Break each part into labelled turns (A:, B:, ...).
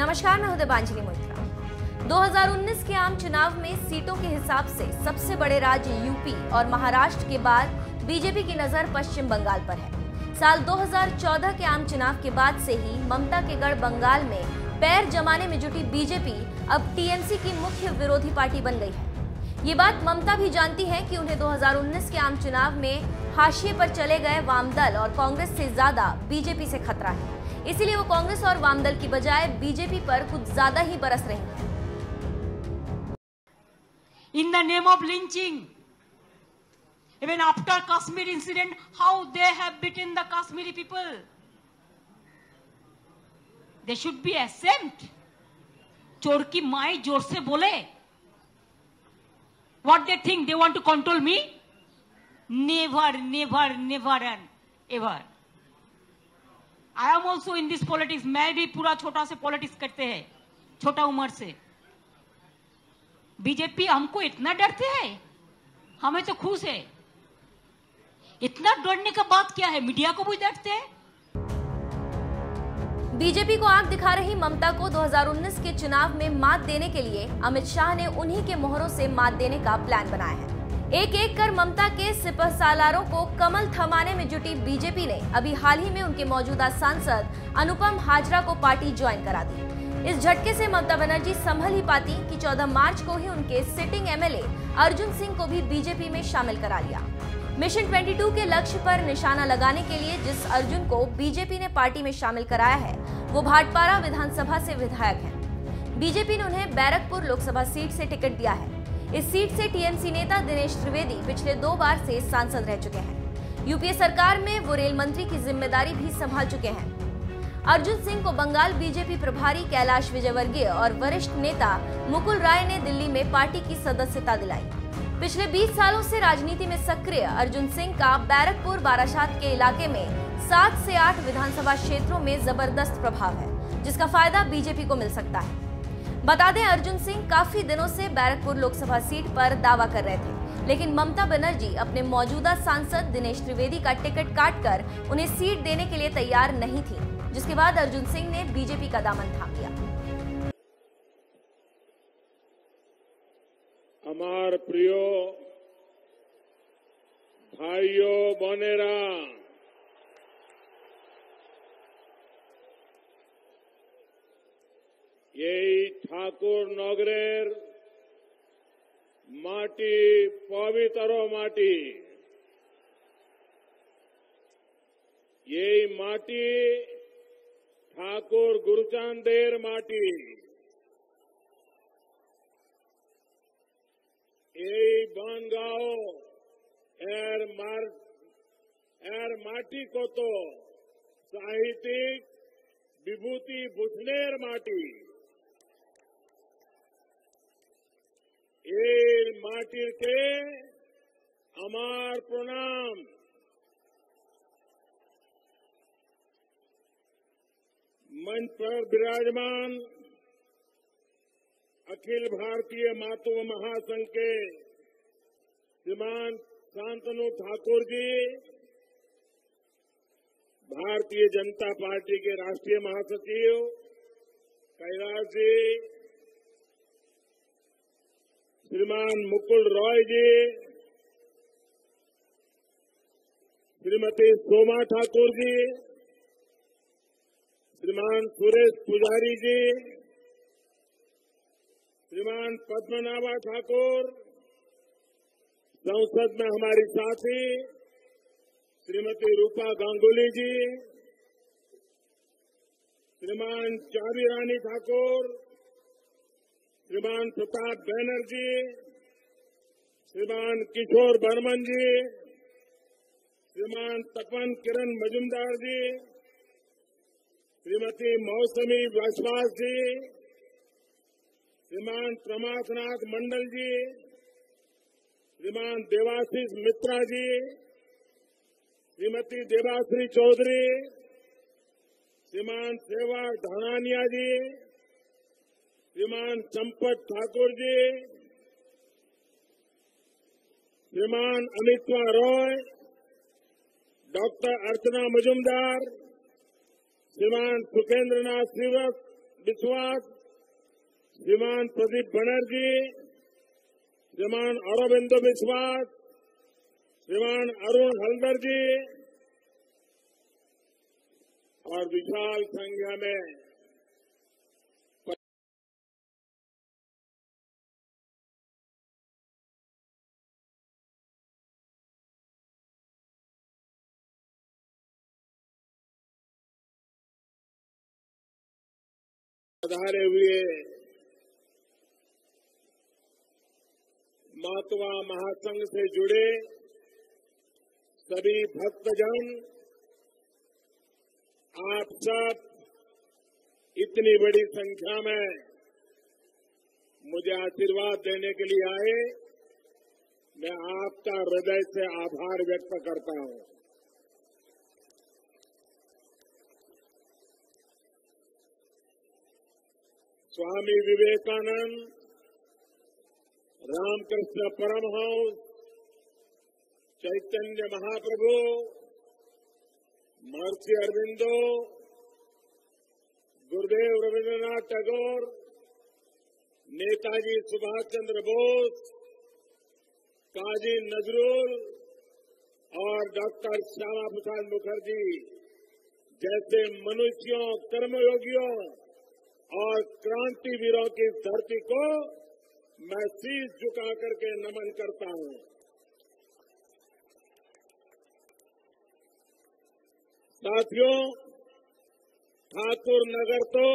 A: नमस्कार, मैं हूं देवांजलि मोइत्रा। 2019 के आम चुनाव में सीटों के हिसाब से सबसे बड़े राज्य यूपी और महाराष्ट्र के बाद बीजेपी की नजर पश्चिम बंगाल पर है। साल 2014 के आम चुनाव के बाद से ही ममता के गढ़ बंगाल में पैर जमाने में जुटी बीजेपी अब टीएमसी की मुख्य विरोधी पार्टी बन गई है। ये बात ममता भी जानती है कि उन्हें 2019 के आम चुनाव में हाशिए पर चले गए वामदल और कांग्रेस से ज्यादा बीजेपी से खतरा है। इसीलिए वो कांग्रेस और वामदल की बजाय बीजेपी पर कुछ ज्यादा ही बरस रही है।
B: In the name of lynching, even after Kashmir incident, how they have beaten the Kashmiri people, they should be ashamed. चोर की माई जोर से बोले. What they think? They want to control me? Never, never, never and ever. I am also in this politics. मैं भी पूरा छोटा से पॉलिटिक्स करते हैं, छोटा उम्र से. बीजेपी हमको इतना डरते हैं, हमें तो खुश है. इतना डरने का बात क्या है? मीडिया को भी डरते हैं.
A: बीजेपी को आंख दिखा रही ममता को 2019 के चुनाव में मात देने के लिए अमित शाह ने उन्हीं के मोहरों से मात देने का प्लान बनाया है। एक एक कर ममता के सिपहसालारों को कमल थमाने में जुटी बीजेपी ने अभी हाल ही में उनके मौजूदा सांसद अनुपम हाजरा को पार्टी ज्वाइन करा दी। इस झटके से ममता बनर्जी संभल ही पाती कि 14 मार्च को ही उनके सिटिंग एमएलए अर्जुन सिंह को भी बीजेपी में शामिल करा लिया। मिशन 22 के लक्ष्य पर निशाना लगाने के लिए जिस अर्जुन को बीजेपी ने पार्टी में शामिल कराया है वो भाटपारा विधानसभा से विधायक हैं। बीजेपी ने उन्हें बैरकपुर लोकसभा सीट से टिकट दिया है। इस सीट से टीएमसी नेता दिनेश त्रिवेदी पिछले 2 बार से सांसद रह चुके हैं। यूपीए सरकार में वो रेल मंत्री की जिम्मेदारी भी संभाल चुके हैं। अर्जुन सिंह को बंगाल बीजेपी प्रभारी कैलाश विजयवर्गीय और वरिष्ठ नेता मुकुल राय ने दिल्ली में पार्टी की सदस्यता दिलाई। पिछले 20 सालों से राजनीति में सक्रिय अर्जुन सिंह का बैरकपुर बारासात के इलाके में 7 से 8 विधानसभा क्षेत्रों में जबरदस्त प्रभाव है, जिसका फायदा बीजेपी को मिल सकता है। बता दें, अर्जुन सिंह काफी दिनों से बैरकपुर लोकसभा सीट पर दावा कर रहे थे, लेकिन ममता बनर्जी अपने मौजूदा सांसद दिनेश त्रिवेदी का टिकट काटकर उन्हें सीट देने के लिए तैयार नहीं थी, जिसके बाद अर्जुन सिंह ने बीजेपी का दामन थाम लिया।
C: हमार प्रियो भाइयों बनेरा, यही ठाकुर नगरेर माटी पवित्र माटी, यही माटी ठाकुर गुरुचांदेर माटी, यही बनगांव एर माटी को तो साहित्यिक विभूति भूषणेर माटी, ये माटी के अमार प्रणाम। मंच पर विराजमान अखिल भारतीय मातृ महासंघ के श्रीमान शांतनु ठाकुर जी, भारतीय जनता पार्टी के राष्ट्रीय महासचिव कैलाश जी, श्रीमान मुकुल रॉय जी, श्रीमती सोमा ठाकुर जी, श्रीमान सुरेश पुजारी जी, श्रीमान पद्मनाभा ठाकुर, संसद में हमारी साथी श्रीमती रूपा गांगुली जी, श्रीमान चाबी रानी ठाकुर, श्रीमान प्रताप बैनर्जी, श्रीमान किशोर बर्मन जी, श्रीमान तपन किरण मजुमदार जी, श्रीमती मौसमी विश्वास जी, श्रीमान प्रमाथनाथ मंडल जी, श्रीमान देवाशीष मित्रा जी, श्रीमती देवाश्री चौधरी, श्रीमान सेवाग धानानिया जी, श्रीमान चंपत ठाकुर जी, श्रीमान अमित्वा रॉय, डॉक्टर अर्चना मजुमदार, श्रीमान सुखेंद्रनाथ बिस्वास, श्रीमान प्रदीप बनर्जी, श्रीमान अरविंदो बिस्वास, श्रीमान अरुण हल्दर जी और विशाल संख्या में पधारे हुए मातवा महासंघ से जुड़े सभी भक्तजन, आप सब इतनी बड़ी संख्या में मुझे आशीर्वाद देने के लिए आए, मैं आपका हृदय से आभार व्यक्त करता हूं। स्वामी विवेकानंद, रामकृष्ण परमहंस, चैतन्य महाप्रभु, महर्षि अरविंदो, गुरुदेव रविन्द्रनाथ टैगोर, नेताजी सुभाष चंद्र बोस, काजी नजरुल और डॉक्टर श्यामा प्रसाद मुखर्जी जैसे मनुष्यों, कर्मयोगियों और क्रांतिवीरों की धरती को मैं शीश झुका करके नमन करता हूं। साथियों, ठाकुर नगर तो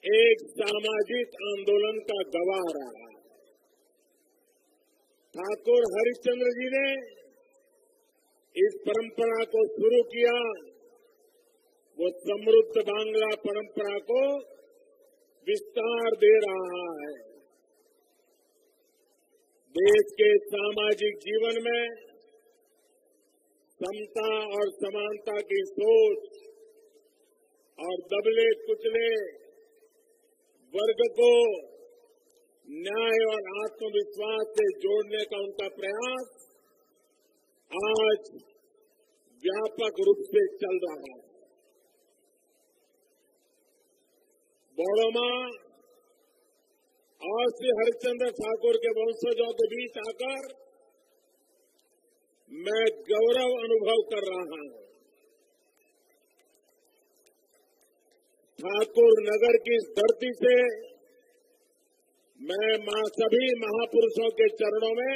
C: एक सामाजिक आंदोलन का गवाह रहा। ठाकुर हरिश्चंद्र जी ने इस परंपरा को शुरू किया। वो समृद्ध बांग्ला परंपरा को विस्तार दे रहा है। देश के सामाजिक जीवन में समता और समानता की सोच और दबले कुचले वर्ग को न्याय और आत्मविश्वास से जोड़ने का उनका प्रयास आज व्यापक रूप से चल रहा है। बड़ोमा और श्री हरिश्चंद्र ठाकुर के वंशजों के बीच आकर मैं गौरव अनुभव कर रहा हूं। ठाकुर नगर की इस धरती से मैं सभी महापुरुषों के चरणों में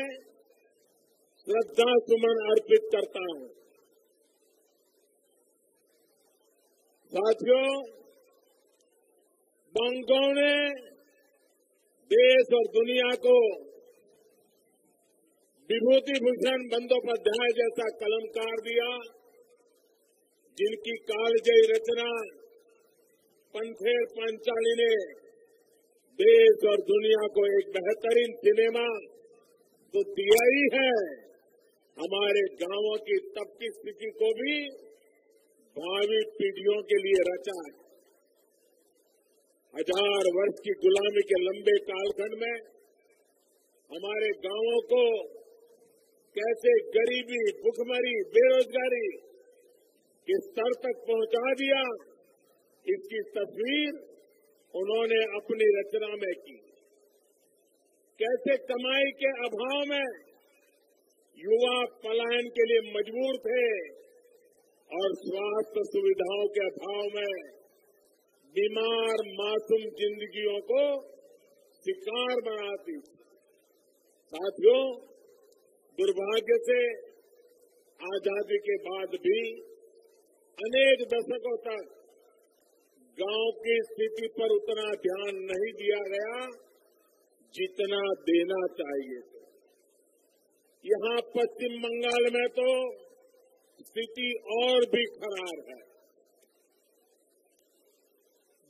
C: श्रद्धा सुमन अर्पित करता हूं। साथियों, बंगों ने देश और दुनिया को विभूति भूषण बंदोपाध्याय जैसा कलमकार दिया, जिनकी कालजयी रचना पंथेर पांचाली ने देश और दुनिया को एक बेहतरीन सिनेमा तो दिया ही है, हमारे गांवों की तब की स्थिति को भी भावी पीढ़ियों के लिए रचा है। 1000 वर्ष की गुलामी के लंबे कालखंड में हमारे गांवों को कैसे गरीबी, भुखमरी, बेरोजगारी के स्तर तक पहुंचा दिया, इसकी तस्वीर उन्होंने अपनी रचना में की। कैसे कमाई के अभाव में युवा पलायन के लिए मजबूर थे और स्वास्थ्य सुविधाओं के अभाव में बीमार मासूम जिंदगियों को शिकार बनाती। साथियों, दुर्भाग्य से आजादी के बाद भी अनेक दशकों तक गांव की स्थिति पर उतना ध्यान नहीं दिया गया जितना देना चाहिए था। यहां पश्चिम बंगाल में तो स्थिति और भी खराब है।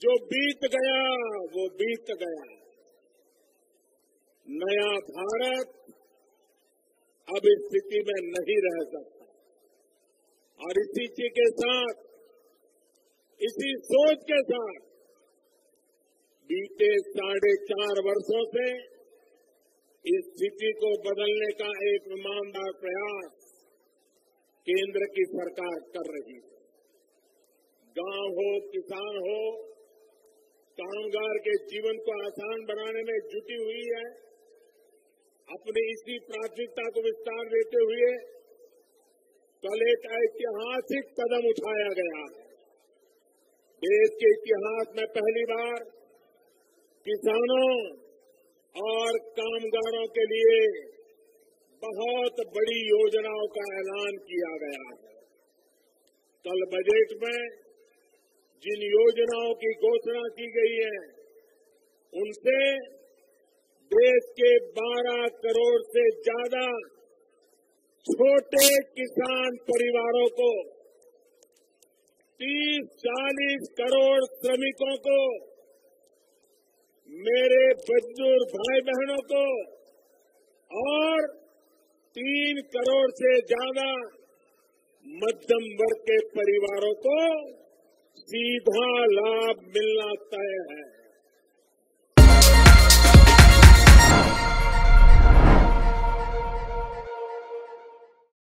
C: जो बीत गया वो बीत गया। नया भारत अब इस स्थिति में नहीं रह सकता और इसी चीज के साथ, इसी सोच के साथ बीते 4.5 वर्षों से इस स्थिति को बदलने का एक ईमानदार प्रयास केंद्र की सरकार कर रही है। गांव हो, किसान हो, कामगार के जीवन को आसान बनाने में जुटी हुई है। अपनी इसी प्राथमिकता को विस्तार देते हुए कल एक ऐतिहासिक कदम उठाया गया है। देश के इतिहास में पहली बार किसानों और कामगारों के लिए बहुत बड़ी योजनाओं का ऐलान किया गया है। कल बजट में जिन योजनाओं की घोषणा की गई है, उनसे देश के 12 करोड़ से ज्यादा छोटे किसान परिवारों को, 30-40 करोड़ श्रमिकों को, मेरे मजदूर भाई बहनों को और 3 करोड़ से ज्यादा मध्यम वर्ग के परिवारों को सीधा लाभ मिलना तय है।